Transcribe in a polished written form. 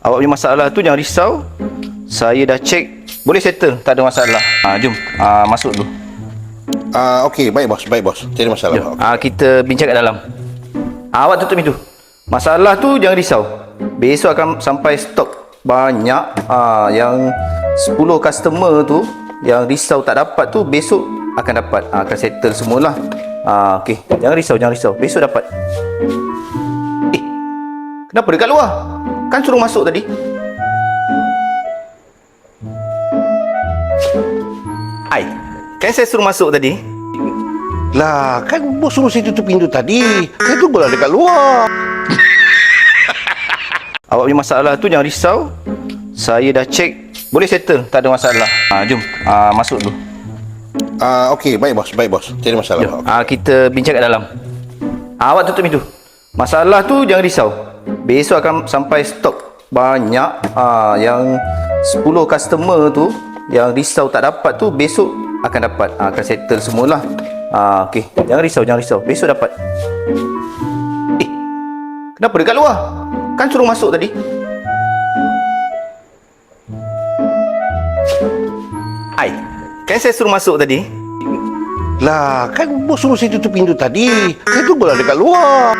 Awak punya masalah tu jangan risau. Saya dah cek, boleh settle, tak ada masalah. Jom, masuk dulu. Okey, baik bos, baik bos. Tiada masalah. Jom, kita bincang kat dalam. Awak tutup pintu. Masalah tu jangan risau. Besok akan sampai stok banyak. Yang 10 customer tu yang risau tak dapat tu, besok akan dapat. Akan settle semualah. Okey, jangan risau. Besok dapat. Kenapa dekat luar? Kan suruh masuk tadi. Kan saya suruh masuk tadi. Lah, kan bos suruh saya tutup pintu tadi. Saya tunggulah dekat luar. Awak punya masalah tu jangan risau. Saya dah cek, boleh settle, tak ada masalah. Jom, masuk dulu. Okey, baik bos, baik bos. Tiada masalah. Jom, kita bincang kat dalam. Awak tutup pintu. Masalah tu jangan risau. Besok akan sampai stok banyak. Yang 10 customer tu yang risau tak dapat tu, besok akan dapat. Akan settle semualah. Okey, jangan risau. Besok dapat. Kenapa dekat luar? Kan suruh masuk tadi. Kan saya suruh masuk tadi. Lah, kan bos suruh saya tutup pintu tadi. Saya tunggulah dekat luar.